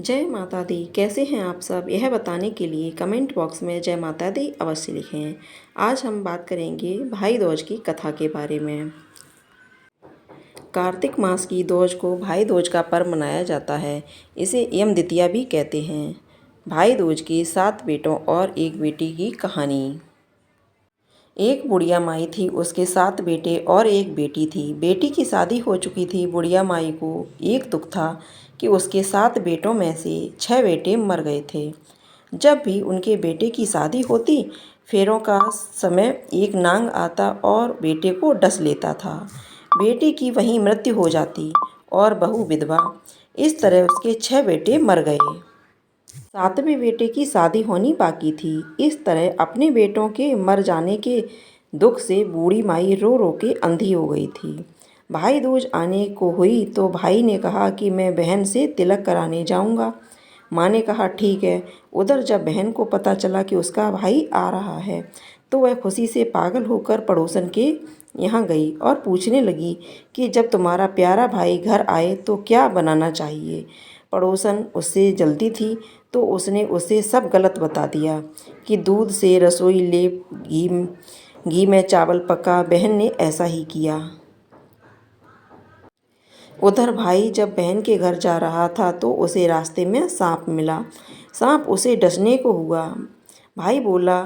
जय माता दी। कैसे हैं आप सब? यह बताने के लिए कमेंट बॉक्स में जय माता दी अवश्य लिखें। आज हम बात करेंगे भाई दूज की कथा के बारे में। कार्तिक मास की दूज को भाई दूज का पर्व मनाया जाता है। इसे यम द्वितीया भी कहते हैं। भाई दूज की 7 बेटों और एक बेटी की कहानी। एक बुढ़िया माई थी, उसके 7 बेटे और एक बेटी थी। बेटी की शादी हो चुकी थी। बुढ़िया माई को एक दुख था कि उसके 7 बेटों में से 6 बेटे मर गए थे। जब भी उनके बेटे की शादी होती, फेरों का समय एक नांग आता और बेटे को डस लेता था। बेटी की वहीं मृत्यु हो जाती और बहू विधवा। इस तरह उसके 6 बेटे मर गए। 7वें बेटे की शादी होनी बाकी थी। इस तरह अपने बेटों के मर जाने के दुख से बूढ़ी माई रो रो के अंधी हो गई थी। भाई दूज आने को हुई तो भाई ने कहा कि मैं बहन से तिलक कराने जाऊंगा। माँ ने कहा ठीक है। उधर जब बहन को पता चला कि उसका भाई आ रहा है तो वह खुशी से पागल होकर पड़ोसन के यहाँ गई और पूछने लगी कि जब तुम्हारा प्यारा भाई घर आए तो क्या बनाना चाहिए। पड़ोसन उससे जलती थी तो उसने उसे सब गलत बता दिया कि दूध से रसोई ले, घी में चावल पका। बहन ने ऐसा ही किया। उधर भाई जब बहन के घर जा रहा था तो उसे रास्ते में सांप मिला। सांप उसे डसने को हुआ। भाई बोला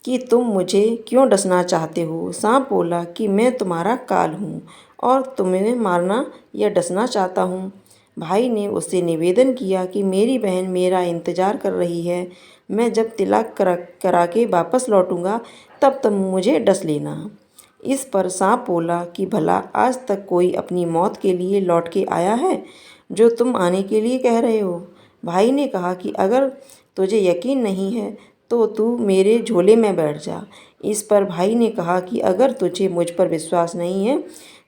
कि तुम मुझे क्यों डसना चाहते हो? सांप बोला कि मैं तुम्हारा काल हूँ और तुम्हें मारना या डसना चाहता हूँ। भाई ने उससे निवेदन किया कि मेरी बहन मेरा इंतज़ार कर रही है। मैं जब तिलक करा के वापस लौटूंगा तब तुम मुझे डस लेना। इस पर सांप बोला कि भला आज तक कोई अपनी मौत के लिए लौट के आया है जो तुम आने के लिए कह रहे हो? भाई ने कहा कि अगर तुझे यकीन नहीं है तो तू मेरे झोले में बैठ जा। इस पर भाई ने कहा कि अगर तुझे मुझ पर विश्वास नहीं है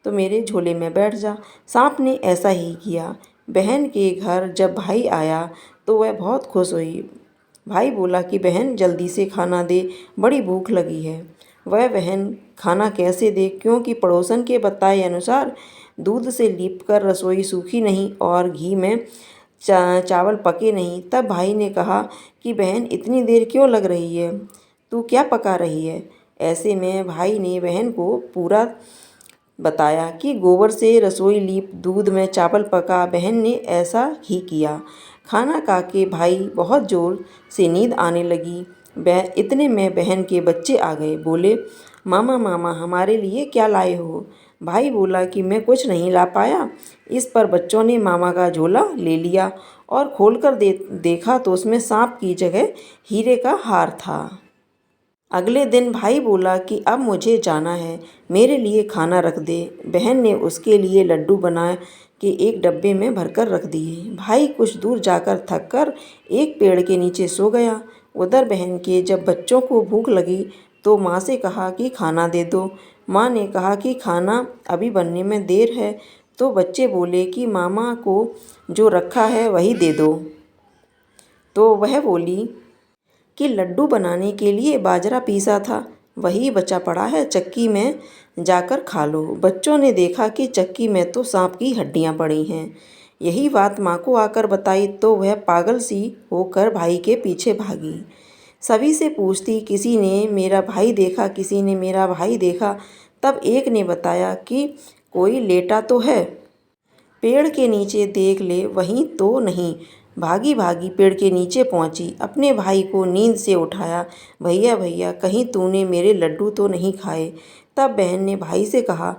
तो मेरे झोले में बैठ जा। सांप ने ऐसा ही किया। बहन के घर जब भाई आया तो वह बहुत खुश हुई। भाई बोला कि बहन जल्दी से खाना दे, बड़ी भूख लगी है। वह बहन खाना कैसे दे, क्योंकि पड़ोसन के बताए अनुसार दूध से लीपकर रसोई सूखी नहीं और घी में चावल पके नहीं। तब भाई ने कहा कि बहन इतनी देर क्यों लग रही है, तू क्या पका रही है? ऐसे में भाई ने बहन को पूरा बताया कि गोबर से रसोई लीप, दूध में चावल पका। बहन ने ऐसा ही किया। खाना खा के भाई बहुत ज़ोर से नींद आने लगी। इतने में बहन के बच्चे आ गए। बोले मामा मामा हमारे लिए क्या लाए हो? भाई बोला कि मैं कुछ नहीं ला पाया। इस पर बच्चों ने मामा का झोला ले लिया और खोलकर देखा तो उसमें सांप की जगह हीरे का हार था। अगले दिन भाई बोला कि अब मुझे जाना है, मेरे लिए खाना रख दे। बहन ने उसके लिए लड्डू बना के एक डब्बे में भरकर रख दिए। भाई कुछ दूर जाकर थक कर एक पेड़ के नीचे सो गया। उधर बहन के जब बच्चों को भूख लगी तो माँ से कहा कि खाना दे दो। माँ ने कहा कि खाना अभी बनने में देर है। तो बच्चे बोले कि मामा को जो रखा है वही दे दो। तो वह बोली कि लड्डू बनाने के लिए बाजरा पीसा था, वही बचा पड़ा है, चक्की में जाकर खा लो। बच्चों ने देखा कि चक्की में तो सांप की हड्डियां पड़ी हैं। यही बात माँ को आकर बताई तो वह पागल सी होकर भाई के पीछे भागी। सभी से पूछती, किसी ने मेरा भाई देखा, किसी ने मेरा भाई देखा। तब एक ने बताया कि कोई लेटा तो है, पेड़ के नीचे देख ले, वहीं तो नहीं। भागी भागी पेड़ के नीचे पहुंची, अपने भाई को नींद से उठाया। भैया भैया कहीं तूने मेरे लड्डू तो नहीं खाए? तब बहन ने भाई से कहा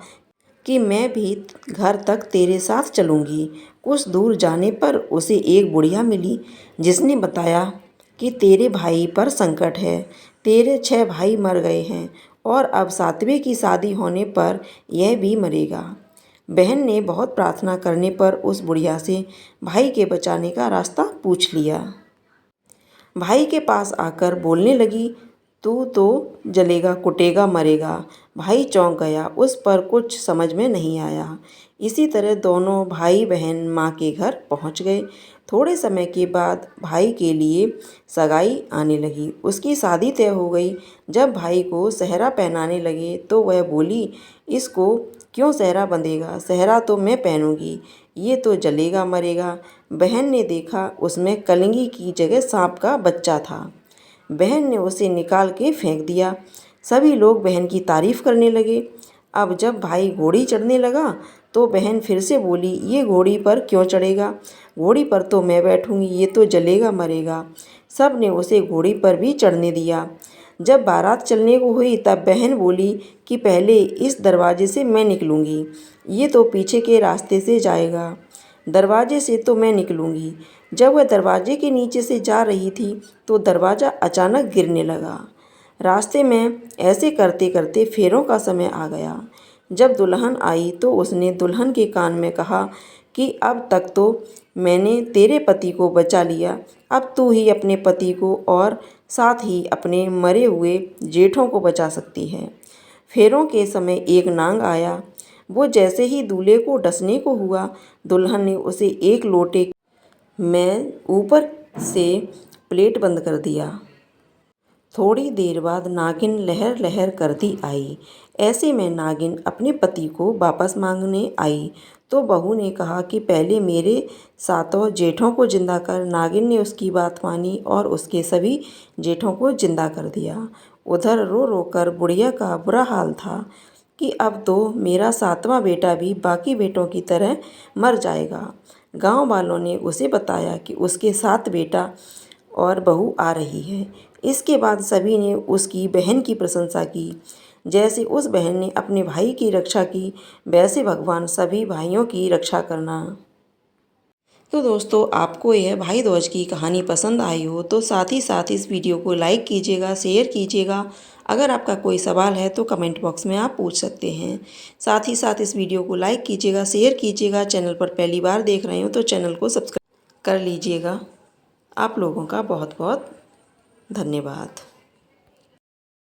कि मैं भी घर तक तेरे साथ चलूँगी। कुछ दूर जाने पर उसे एक बुढ़िया मिली जिसने बताया कि तेरे भाई पर संकट है, तेरे 6 भाई मर गए हैं और अब 7वें की शादी होने पर यह भी मरेगा। बहन ने बहुत प्रार्थना करने पर उस बुढ़िया से भाई के बचाने का रास्ता पूछ लिया। भाई के पास आकर बोलने लगी, तू तो जलेगा, कुटेगा, मरेगा। भाई चौंक गया, उस पर कुछ समझ में नहीं आया। इसी तरह दोनों भाई बहन माँ के घर पहुँच गए। थोड़े समय के बाद भाई के लिए सगाई आने लगी। उसकी शादी तय हो गई। जब भाई को सेहरा पहनाने लगे तो वह बोली, इसको क्यों सेहरा बंधेगा? सेहरा तो मैं पहनूंगी। ये तो जलेगा मरेगा। बहन ने देखा उसमें कलंगी की जगह सांप का बच्चा था। बहन ने उसे निकाल के फेंक दिया। सभी लोग बहन की तारीफ करने लगे। अब जब भाई घोड़ी चढ़ने लगा तो बहन फिर से बोली, ये घोड़ी पर क्यों चढ़ेगा? घोड़ी पर तो मैं बैठूंगी, ये तो जलेगा मरेगा। सब ने उसे घोड़ी पर भी चढ़ने दिया। जब बारात चलने को हुई तब बहन बोली कि पहले इस दरवाजे से मैं निकलूंगी, ये तो पीछे के रास्ते से जाएगा। दरवाजे से तो मैं निकलूंगी। जब वह दरवाजे के नीचे से जा रही थी तो दरवाज़ा अचानक गिरने लगा। रास्ते में ऐसे करते करते फेरों का समय आ गया। जब दुल्हन आई तो उसने दुल्हन के कान में कहा कि अब तक तो मैंने तेरे पति को बचा लिया, अब तू ही अपने पति को और साथ ही अपने मरे हुए जेठों को बचा सकती है। फेरों के समय एक नाग आया। वो जैसे ही दूल्हे को डसने को हुआ, दुल्हन ने उसे एक लोटे में ऊपर से प्लेट बंद कर दिया। थोड़ी देर बाद नागिन लहर लहर करती आई। ऐसे में नागिन अपने पति को वापस मांगने आई तो बहू ने कहा कि पहले मेरे सातों जेठों को जिंदा कर। नागिन ने उसकी बात मानी और उसके सभी जेठों को जिंदा कर दिया। उधर रो रो कर बुढ़िया का बुरा हाल था कि अब तो मेरा सातवां बेटा भी बाकी बेटों की तरह मर जाएगा। गांव वालों ने उसे बताया कि उसके 7 बेटा और बहू आ रही है। इसके बाद सभी ने उसकी बहन की प्रशंसा की। जैसे उस बहन ने अपने भाई की रक्षा की, वैसे भगवान सभी भाइयों की रक्षा करना। तो दोस्तों, आपको यह भाई दूज की कहानी पसंद आई हो तो साथ ही साथ इस वीडियो को लाइक कीजिएगा, शेयर कीजिएगा। अगर आपका कोई सवाल है तो कमेंट बॉक्स में आप पूछ सकते हैं। साथ ही साथ इस वीडियो को लाइक कीजिएगा, शेयर कीजिएगा। चैनल पर पहली बार देख रहे हो तो चैनल को सब्सक्राइब कर लीजिएगा। आप लोगों का बहुत बहुत धन्यवाद।